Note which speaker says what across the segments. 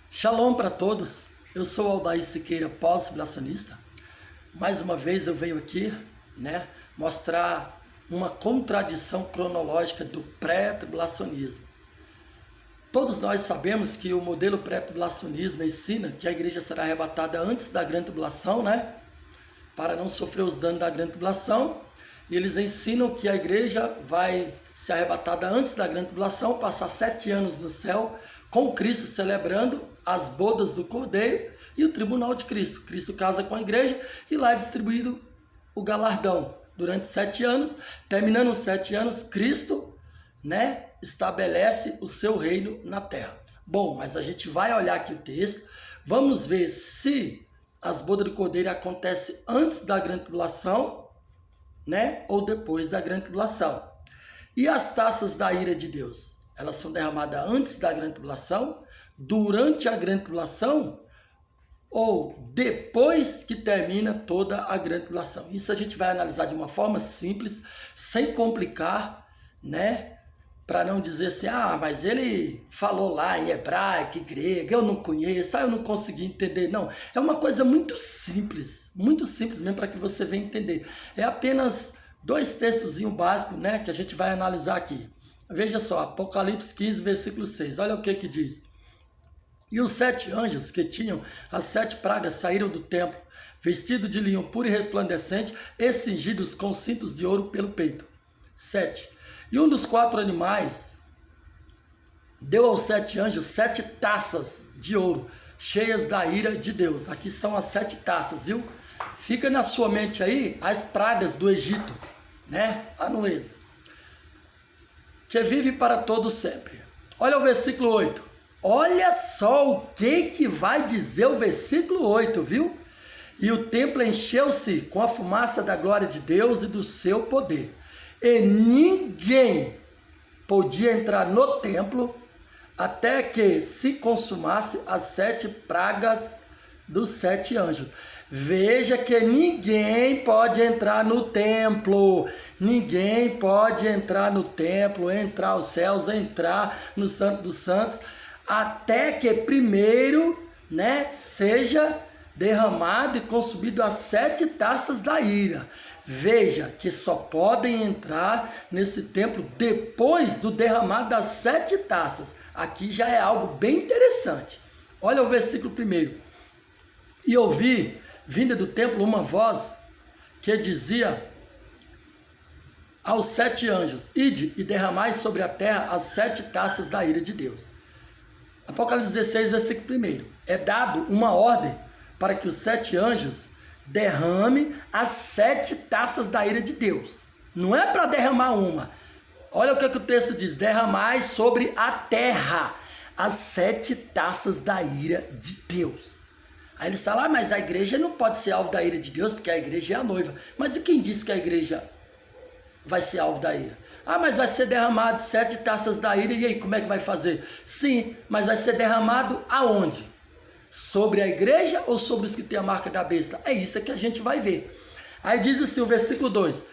Speaker 1: Shalom para todos, eu sou Aldair Siqueira, pós-tribulacionista. Mais uma vez eu venho aqui, mostrar uma contradição cronológica do pré-tribulacionismo. Todos nós sabemos que o modelo pré-tribulacionismo ensina que a igreja será arrebatada antes da grande tribulação, para não sofrer os danos da grande tribulação. E eles ensinam que a igreja vai ser arrebatada antes da grande tribulação, passar 7 anos no céu, com Cristo celebrando as bodas do Cordeiro e o tribunal de Cristo. Cristo casa com a igreja e lá é distribuído o galardão durante 7 anos. Terminando os 7 anos, Cristo estabelece o seu reino na terra. Bom, mas a gente vai olhar aqui o texto, vamos ver se as bodas do Cordeiro acontecem antes da grande tribulação, ou depois da grande tribulação. E as taças da ira de Deus? Elas são derramadas antes da grande tribulação, durante a grande tribulação ou depois que termina toda a grande tribulação? Isso a gente vai analisar de uma forma simples, sem complicar, para não dizer assim, mas ele falou lá em hebraico, grego, eu não conheço, eu não consegui entender. Não, é uma coisa muito simples mesmo para que você venha entender. É apenas 2 textos básicos, que a gente vai analisar aqui. Veja só, Apocalipse 15, versículo 6, olha o que diz. E os 7 anjos que tinham as 7 pragas saíram do templo, vestidos de linho puro e resplandecente, e cingidos com cintos de ouro pelo peito. 7. E um dos 4 animais deu aos 7 anjos 7 taças de ouro, cheias da ira de Deus. Aqui são as 7 taças, viu? Fica na sua mente aí as pragas do Egito, lá no Êxodo, que vive para todo sempre. Olha o versículo 8. Olha só o que vai dizer o versículo 8, viu? E o templo encheu-se com a fumaça da glória de Deus e do seu poder. E ninguém podia entrar no templo até que se consumasse as 7 pragas dos 7 anjos. Veja que ninguém pode entrar no templo, ninguém pode entrar no templo, entrar aos céus, entrar no Santo dos Santos, até que primeiro, seja derramado e consumido as 7 taças da ira. Veja que só podem entrar nesse templo depois do derramado das 7 taças. Aqui já é algo bem interessante. Olha o versículo 1. E ouvi, vinda do templo, uma voz que dizia aos 7 anjos: ide e derramai sobre a terra as 7 taças da ira de Deus. Apocalipse 16, versículo 1. É dado uma ordem para que os 7 anjos derrame as 7 taças da ira de Deus. Não é para derramar uma. Olha o que o texto diz: derramai sobre a terra as 7 taças da ira de Deus. Aí eles falam, mas a igreja não pode ser alvo da ira de Deus, porque a igreja é a noiva. Mas e quem disse que a igreja vai ser alvo da ira? Mas vai ser derramado 7 taças da ira, e aí como é que vai fazer? Sim, mas vai ser derramado aonde? Sobre a igreja ou sobre os que têm a marca da besta? É isso que a gente vai ver. Aí diz assim o versículo 2.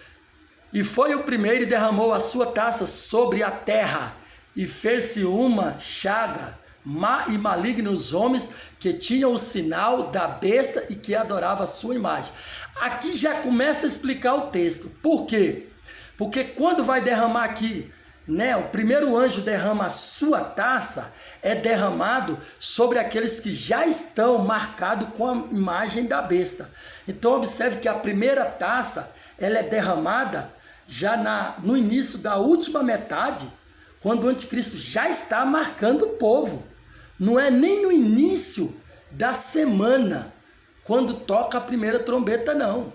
Speaker 1: E foi o primeiro e derramou a sua taça sobre a terra, e fez-se uma chaga má e maligna os homens que tinham o sinal da besta e que adoravam a sua imagem. Aqui já começa a explicar o texto. Por quê? Porque quando vai derramar aqui, o primeiro anjo derrama a sua taça, é derramado sobre aqueles que já estão marcados com a imagem da besta. Então observe que a primeira taça, ela é derramada já no início da última metade, quando o anticristo já está marcando o povo. Não é nem no início da semana, quando toca a primeira trombeta, não.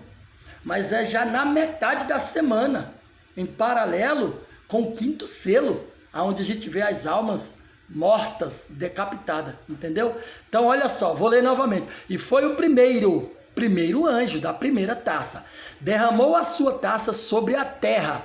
Speaker 1: Mas é já na metade da semana, em paralelo com o 5º selo, onde a gente vê as almas mortas, decapitadas, entendeu? Então, olha só, vou ler novamente. E foi o primeiro anjo da primeira taça, derramou a sua taça sobre a terra,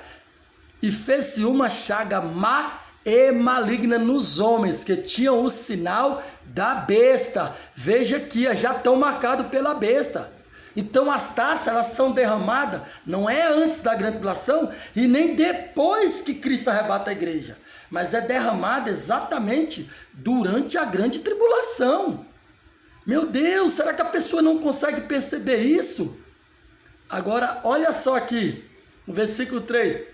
Speaker 1: e fez-se uma chaga má e maligna nos homens que tinham o sinal da besta. Veja que já estão marcados pela besta. Então as taças, elas são derramadas, não é antes da grande tribulação e nem depois que Cristo arrebata a igreja, mas é derramada exatamente durante a grande tribulação. Meu Deus, será que a pessoa não consegue perceber isso? Agora, olha só aqui, no versículo 3.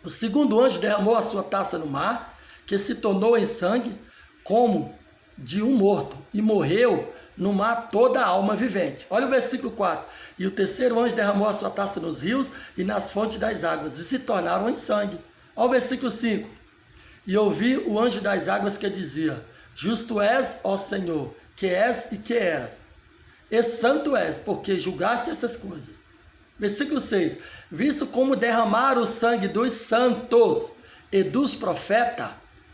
Speaker 1: O segundo anjo derramou a sua taça no mar, que se tornou em sangue, como de um morto, e morreu no mar toda a alma vivente. Olha o versículo 4. E o terceiro anjo derramou a sua taça nos rios e nas fontes das águas, e se tornaram em sangue. Olha o versículo 5. E ouvi o anjo das águas que dizia: Justo és, ó Senhor, que és e que eras, e santo és, porque julgaste essas coisas. Versículo 6. Visto como derramaram o sangue dos santos e dos profetas.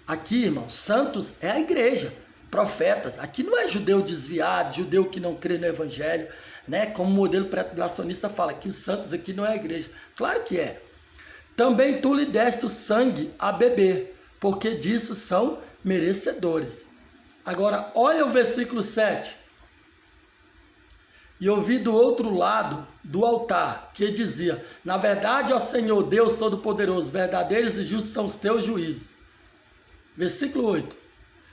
Speaker 1: Aqui, irmãos, santos é a igreja. Profetas, aqui não é judeu desviado, judeu que não crê no evangelho, né? Como o modelo pré-tribulacionista fala, que os santos aqui não é a igreja. Claro que é. Também tu lhe deste o sangue a beber, porque disso são merecedores. Agora, olha o versículo 7. E ouvi do outro lado do altar, que dizia: Na verdade, ó Senhor Deus Todo-Poderoso, verdadeiros e justos são os teus juízos. Versículo 8.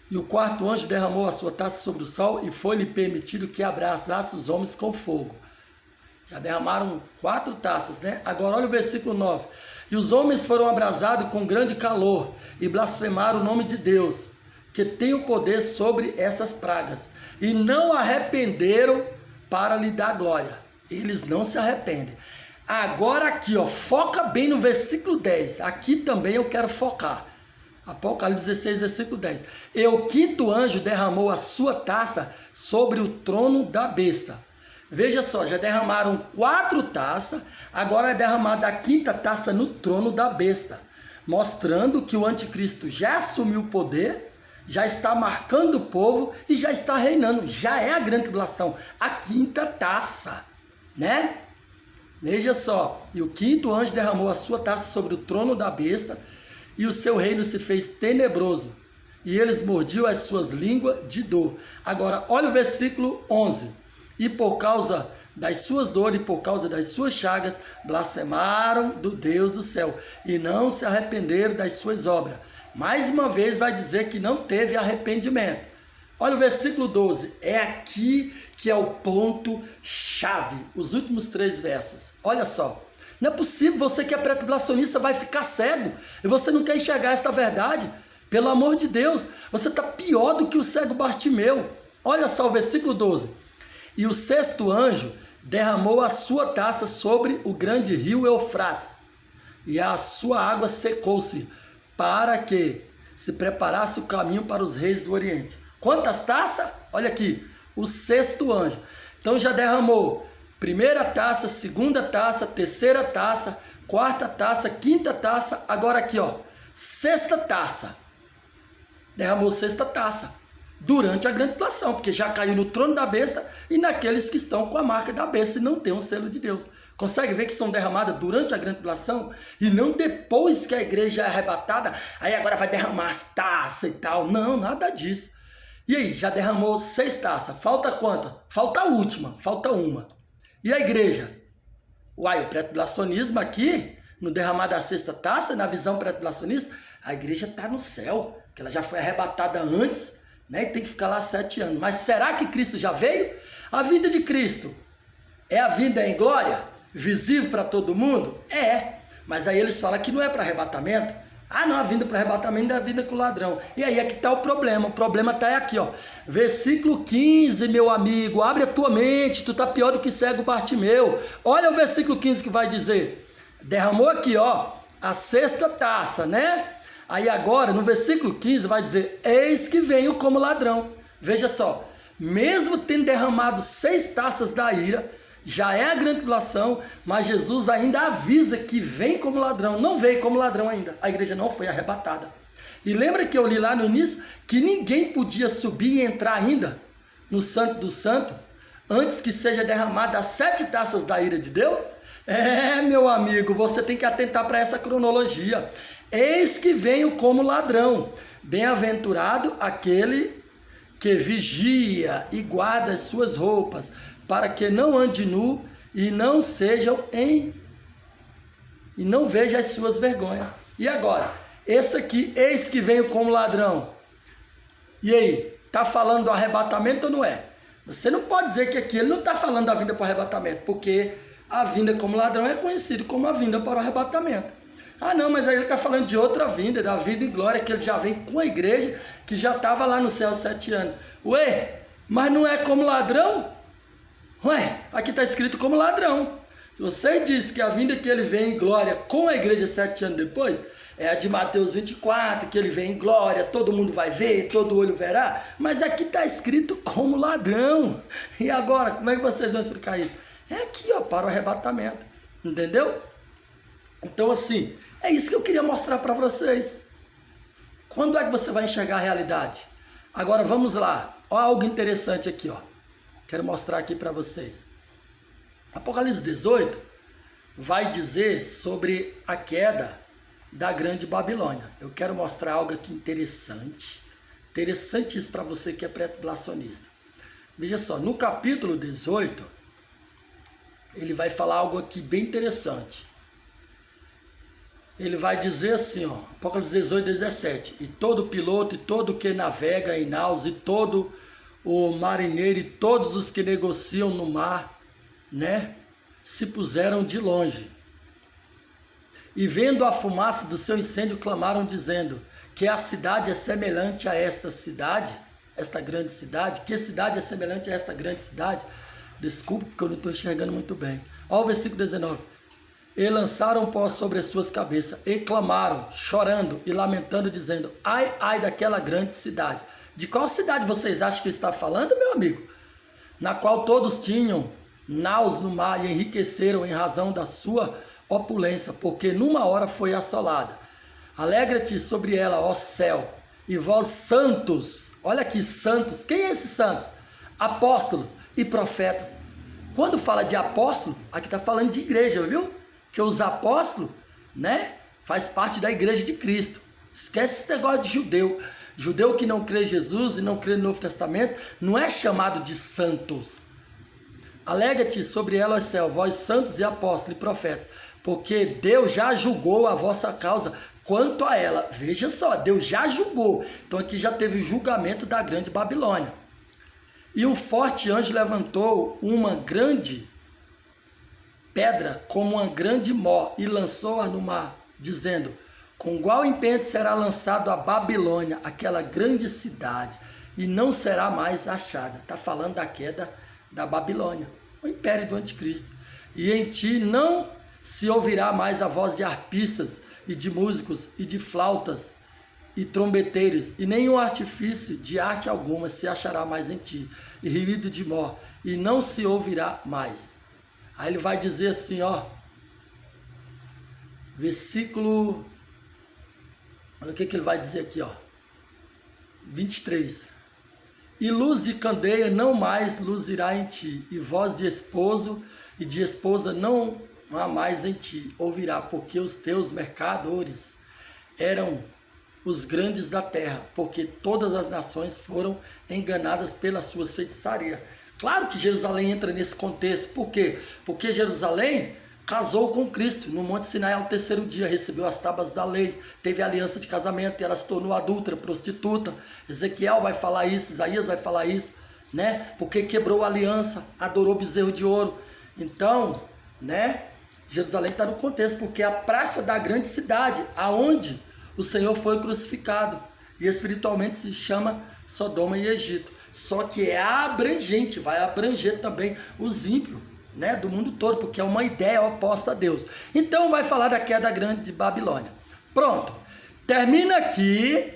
Speaker 1: E o quarto anjo derramou a sua taça sobre o sol, e foi-lhe permitido que abraçasse os homens com fogo. Já derramaram 4 taças, né? Agora olha o versículo 9. E os homens foram abrasados com grande calor, e blasfemaram o nome de Deus, que tem o poder sobre essas pragas, e não arrependeram para lhe dar glória. Eles não se arrependem. Agora aqui, ó, foca bem no versículo 10. Aqui também eu quero focar. Apocalipse 16, versículo 10. E o quinto anjo derramou a sua taça sobre o trono da besta. Veja só, já derramaram 4 taças, agora é derramada a quinta taça no trono da besta, mostrando que o anticristo já assumiu o poder, já está marcando o povo e já está reinando. Já é a grande tribulação, a quinta taça, né? Veja só, e o quinto anjo derramou a sua taça sobre o trono da besta, e o seu reino se fez tenebroso, e eles mordiam as suas línguas de dor. Agora, olha o versículo 11. E por causa das suas dores e por causa das suas chagas, blasfemaram do Deus do céu, e não se arrependeram das suas obras. Mais uma vez vai dizer que não teve arrependimento. Olha o versículo 12. É aqui que é o ponto-chave, os últimos 3 versos. Olha só. Não é possível, você que é pré-tribulacionista vai ficar cego e você não quer enxergar essa verdade. Pelo amor de Deus, você está pior do que o cego Bartimeu. Olha só o versículo 12. E o sexto anjo derramou a sua taça sobre o grande rio Eufrates, e a sua água secou-se, para que se preparasse o caminho para os reis do Oriente. Quantas taças? Olha aqui, o sexto anjo. Então já derramou primeira taça, segunda taça, terceira taça, quarta taça, quinta taça, agora aqui, ó, sexta taça. Derramou sexta taça durante a grande tribulação, porque já caiu no trono da besta e naqueles que estão com a marca da besta e não tem o selo de Deus. Consegue ver que são derramadas durante a grande tribulação e não depois que a igreja é arrebatada, aí agora vai derramar as taças e tal. Não, nada disso. E aí, já derramou 6 taças. Falta quanta? Falta a última, falta uma. E a igreja? Uai, o pré-tribulacionismo aqui, no derramar da sexta taça, na visão pré-tribulacionista, a igreja está no céu, que ela já foi arrebatada antes, né? E tem que ficar lá 7 anos. Mas será que Cristo já veio? A vinda de Cristo é a vinda em glória? Visível para todo mundo? É. Mas aí eles falam que não é para arrebatamento. Ah, não, a vinda para arrebatamento é a vinda com o ladrão. E aí é que está o problema. O problema está aqui, ó. Versículo 15, meu amigo. Abre a tua mente. Tu tá pior do que cego Bartimeu. Olha o versículo 15 que vai dizer. Derramou aqui, ó, a sexta taça, né? Aí agora, no versículo 15, vai dizer: eis que venho como ladrão. Veja só. Mesmo tendo derramado 6 taças da ira, já é a grande tribulação, mas Jesus ainda avisa que vem como ladrão. Não veio como ladrão ainda. A igreja não foi arrebatada. E lembra que eu li lá no início que ninguém podia subir e entrar ainda no Santo do Santo antes que seja derramada as 7 taças da ira de Deus? É, meu amigo, você tem que atentar para essa cronologia. Eis que venho como ladrão. Bem-aventurado aquele que vigia e guarda as suas roupas, para que não ande nu e não sejam e não veja as suas vergonhas. E agora? Esse aqui, eis que veio como ladrão. E aí, está falando do arrebatamento ou não é? Você não pode dizer que aqui ele não está falando da vinda para o arrebatamento, porque a vinda como ladrão é conhecido como a vinda para o arrebatamento. Ah não, mas aí ele está falando de outra vinda, da vida em glória, que ele já vem com a igreja, que já estava lá no céu 7 anos. Ué, mas não é como ladrão? Ué, aqui está escrito como ladrão. Se você diz que a vinda que ele vem em glória com a igreja 7 anos depois, é a de Mateus 24, que ele vem em glória, todo mundo vai ver, todo olho verá, mas aqui está escrito como ladrão. E agora, como é que vocês vão explicar isso? É aqui, ó, para o arrebatamento, entendeu? Então assim, é isso que eu queria mostrar para vocês. Quando é que você vai enxergar a realidade? Agora vamos lá, ó, algo interessante aqui, ó. Quero mostrar aqui para vocês. Apocalipse 18 vai dizer sobre a queda da grande Babilônia. Eu quero mostrar algo aqui interessante. Interessante isso para você que é pré-tribulacionista. Veja só, no capítulo 18, ele vai falar algo aqui bem interessante. Ele vai dizer assim, ó, Apocalipse 18, 17. E todo piloto, e todo que navega em naus, e todo o marinheiro, e todos os que negociam no mar, né, se puseram de longe. E vendo a fumaça do seu incêndio, clamaram dizendo que a cidade é semelhante a esta cidade, esta grande cidade. Que cidade é semelhante a esta grande cidade? Desculpe, porque eu não estou enxergando muito bem. Olha o versículo 19. E lançaram pó sobre as suas cabeças, e clamaram, chorando e lamentando, dizendo, ai, ai daquela grande cidade. De qual cidade vocês acham que está falando, meu amigo? Na qual todos tinham naus no mar e enriqueceram em razão da sua opulência, porque numa hora foi assolada. Alegra-te sobre ela, ó céu, e vós santos, olha aqui, santos, quem é esses santos? Apóstolos e profetas. Quando fala de apóstolo, aqui está falando de igreja, viu? Que os apóstolos, né, faz parte da igreja de Cristo. Esquece esse negócio de judeu. Judeu que não crê em Jesus e não crê no Novo Testamento, não é chamado de santos. Alegra-te sobre ela, ó céu, vós santos e apóstolos e profetas, porque Deus já julgou a vossa causa quanto a ela. Veja só, Deus já julgou. Então aqui já teve o julgamento da grande Babilônia. E um forte anjo levantou uma grande pedra como uma grande mó e lançou-a no mar, dizendo, com igual empenho será lançado a Babilônia, aquela grande cidade, e não será mais achada. Está falando da queda da Babilônia, o império do anticristo. E em ti não se ouvirá mais a voz de arpistas e de músicos e de flautas e trombeteiros, e nenhum artifício de arte alguma se achará mais em ti, e ruído de mó, e não se ouvirá mais. Aí ele vai dizer assim, ó, versículo, olha o que ele vai dizer aqui, ó, 23. E luz de candeia não mais luzirá em ti, e voz de esposo e de esposa não há mais em ti, ouvirá, porque os teus mercadores eram os grandes da terra, porque todas as nações foram enganadas pelas suas feitiçarias. Claro que Jerusalém entra nesse contexto. Por quê? Porque Jerusalém casou com Cristo no Monte Sinai ao 3º dia, recebeu as tábuas da lei, teve aliança de casamento, e ela se tornou adúltera, prostituta. Ezequiel vai falar isso, Isaías vai falar isso, né? Porque quebrou a aliança, adorou bezerro de ouro. Então, né? Jerusalém está no contexto, porque é a praça da grande cidade, aonde o Senhor foi crucificado, e espiritualmente se chama Sodoma e Egito. Só que é abrangente, vai abranger também os ímpios, né, do mundo todo, porque é uma ideia oposta a Deus. Então vai falar da queda grande de Babilônia. Pronto, termina aqui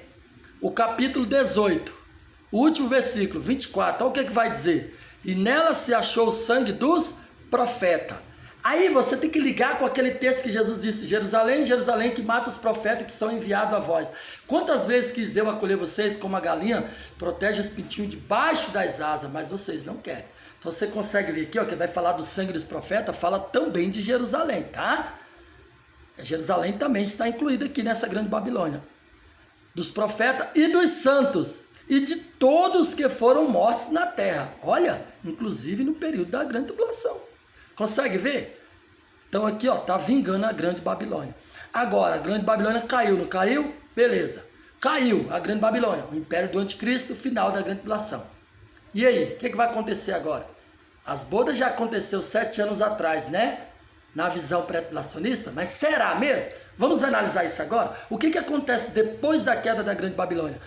Speaker 1: o capítulo 18, o último versículo, 24, olha o que vai dizer. E nela se achou o sangue dos profetas. Aí você tem que ligar com aquele texto que Jesus disse, Jerusalém, Jerusalém, que mata os profetas que são enviados a vós. Quantas vezes quis eu acolher vocês como a galinha protege os pintinhos debaixo das asas, mas vocês não querem. Então você consegue ver aqui, ó, que vai falar do sangue dos profetas, fala também de Jerusalém, tá? Jerusalém também está incluída aqui nessa grande Babilônia. Dos profetas e dos santos, e de todos que foram mortos na terra. Olha, inclusive no período da grande tribulação. Consegue ver? Então aqui, ó, tá vingando a grande Babilônia. Agora, a grande Babilônia caiu, não caiu? Beleza. Caiu a Grande Babilônia, o império do anticristo, final da Grande Tribulação. E aí, o que vai acontecer agora? As bodas já aconteceu 7 anos atrás, né? Na visão pré-tribulacionista, mas será mesmo? Vamos analisar isso agora? O que acontece depois da queda da Grande Babilônia?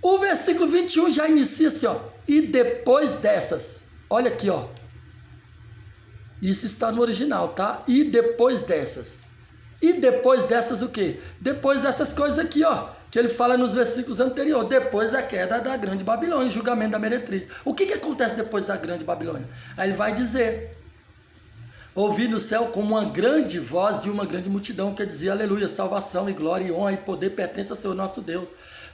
Speaker 1: O versículo 21 já inicia assim, ó. E depois dessas, olha aqui, ó. Isso está no original, tá? E depois dessas. E depois dessas o quê? Depois dessas coisas aqui, ó. Que ele fala nos versículos anteriores. Depois da queda da Grande Babilônia, julgamento da meretriz. O que acontece depois da Grande Babilônia? Aí ele vai dizer: ouvi no céu como uma grande voz de uma grande multidão que dizia: aleluia, salvação e glória e honra e poder pertence ao Senhor nosso Deus.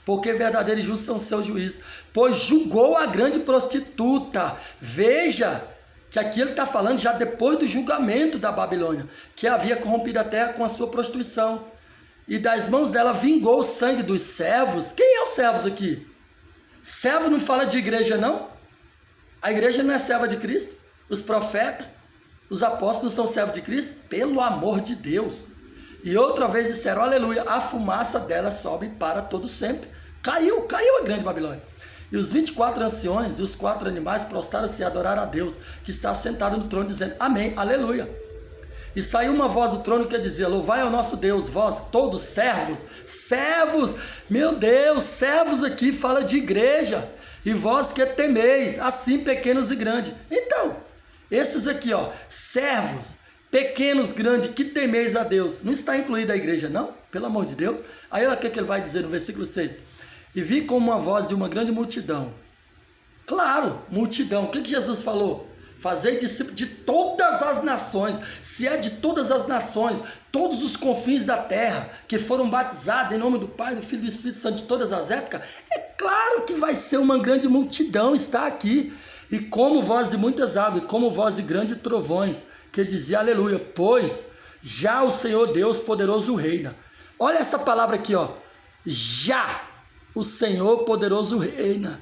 Speaker 1: Porque verdadeiro e justo são seus juízos. Pois julgou a grande prostituta. Veja que aqui ele está falando já depois do julgamento da Babilônia, que havia corrompido a terra com a sua prostituição. E das mãos dela vingou o sangue dos servos. Quem é os servos aqui? Servo não fala de igreja, não? A igreja não é serva de Cristo? Os profetas, os apóstolos são servos de Cristo? Pelo amor de Deus. E outra vez disseram: aleluia, a fumaça dela sobe para todo sempre. Caiu a Grande Babilônia. E os 24 anciões e os 4 animais prostraram-se e adoraram a Deus, que está sentado no trono, dizendo: amém, aleluia. E saiu uma voz do trono que dizia: louvai ao nosso Deus, vós todos servos, meu Deus, servos aqui fala de igreja, e vós que temeis, assim pequenos e grandes. Então, esses aqui, ó, servos, pequenos, grandes, que temeis a Deus, não está incluída a igreja, não? Pelo amor de Deus. Aí olha o que ele vai dizer no versículo 6. E vi como uma voz de uma grande multidão. Claro, multidão. O que Jesus falou? Fazei discípulos de todas as nações. Se é de todas as nações, todos os confins da terra, que foram batizados em nome do Pai, do Filho e do Espírito Santo de todas as épocas, é claro que vai ser uma grande multidão, está aqui. E como voz de muitas águas, e como voz de grandes trovões, que dizia: aleluia, pois já o Senhor Deus poderoso reina. Olha essa palavra aqui, ó. Já o Senhor poderoso reina.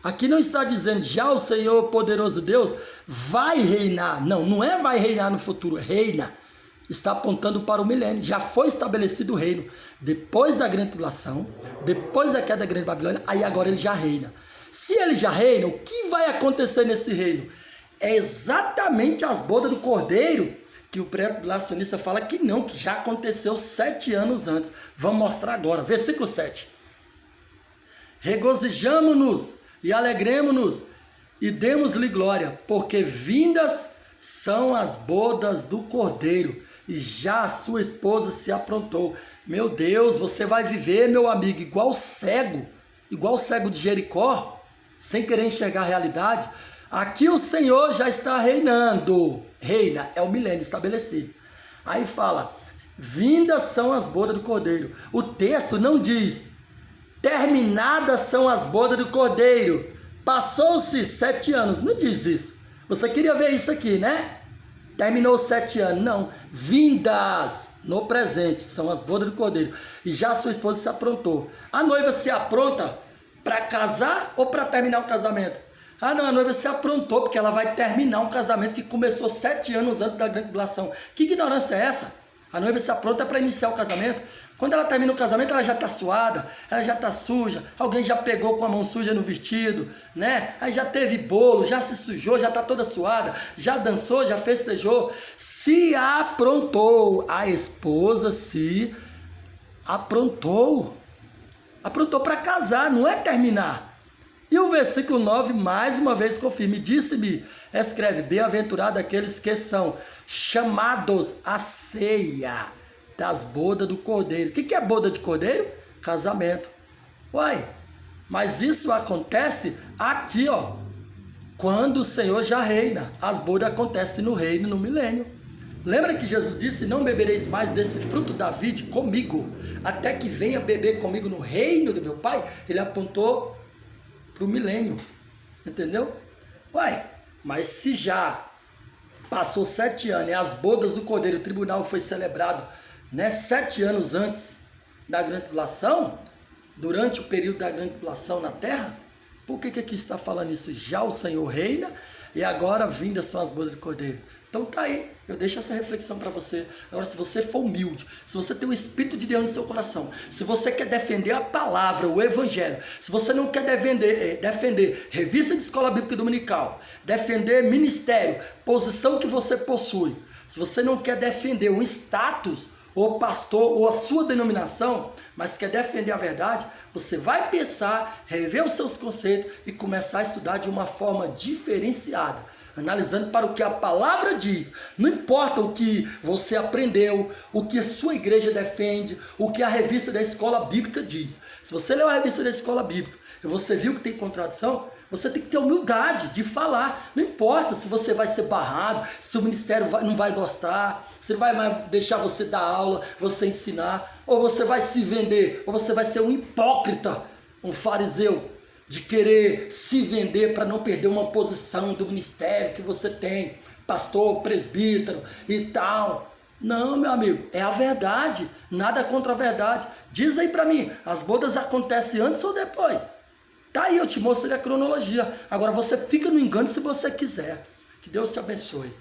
Speaker 1: Aqui não está dizendo já o Senhor poderoso Deus vai reinar. Não, não é vai reinar no futuro, reina. Está apontando para o milênio. Já foi estabelecido o reino. Depois da grande tribulação, depois da queda da grande Babilônia, aí agora ele já reina. Se ele já reina, o que vai acontecer nesse reino? É exatamente as bodas do Cordeiro, que o pré-tribulacionista fala que não, que já aconteceu 7 anos antes. Vamos mostrar agora. Versículo 7. Regozijamo-nos e alegremo-nos e demos-lhe glória, porque vindas são as bodas do Cordeiro, e já a sua esposa se aprontou. Meu Deus, você vai viver, meu amigo, igual o cego de Jericó, sem querer enxergar a realidade. Aqui o Senhor já está reinando. Reina, é o milênio estabelecido. Aí fala: vindas são as bodas do Cordeiro. O texto não diz: terminadas são as bodas do Cordeiro. Passou-se 7 anos. Não diz isso. Você queria ver isso aqui, né? Terminou 7 anos. Não. Vindas no presente são as bodas do Cordeiro. E já sua esposa se aprontou. A noiva se apronta para casar ou para terminar o casamento? Ah, não, a noiva se aprontou porque ela vai terminar um casamento que começou 7 anos antes da grande tribulação. Que ignorância é essa? A noiva se apronta para iniciar o casamento. Quando ela termina o casamento, ela já está suada, ela já está suja, alguém já pegou com a mão suja no vestido, né? Aí já teve bolo, já se sujou, já está toda suada, já dançou, já festejou. Se aprontou, a esposa se aprontou. Aprontou para casar, não é terminar. E o versículo 9, mais uma vez confirma: disse-me, escreve, bem-aventurado aqueles que são chamados à ceia das bodas do Cordeiro. O que é boda de Cordeiro? Casamento. Uai, mas isso acontece aqui, ó, quando o Senhor já reina. As bodas acontecem no reino, no milênio. Lembra que Jesus disse: não bebereis mais desse fruto da vide comigo, até que venha beber comigo no reino do meu Pai? Ele apontou para o milênio, entendeu? Uai, mas se já passou 7 anos e as bodas do Cordeiro, o tribunal foi celebrado, né, 7 anos antes da grande tribulação, durante o período da grande tribulação na terra, Por que aqui está falando isso? Já o Senhor reina e agora vindas são as bodas do Cordeiro. Então tá aí, eu deixo essa reflexão para você. Agora, se você for humilde, se você tem o Espírito de Deus no seu coração, se você quer defender a palavra, o Evangelho, se você não quer defender revista de escola bíblica dominical, defender ministério, posição que você possui, se você não quer defender um status, ou pastor, ou a sua denominação, mas quer defender a verdade, você vai pensar, rever os seus conceitos e começar a estudar de uma forma diferenciada, analisando para o que a palavra diz. Não importa o que você aprendeu, o que a sua igreja defende, o que a revista da escola bíblica diz. Se você leu a revista da escola bíblica e você viu que tem contradição, você tem que ter humildade de falar. Não importa se você vai ser barrado, se o ministério não vai gostar, se não vai mais deixar você dar aula, você ensinar, ou você vai se vender, ou você vai ser um hipócrita, um fariseu, de querer se vender para não perder uma posição do ministério que você tem, pastor, presbítero e tal. Não, meu amigo, é a verdade, nada contra a verdade. Diz aí para mim, as bodas acontecem antes ou depois? Tá aí, eu te mostrei a cronologia. Agora você fica no engano se você quiser. Que Deus te abençoe.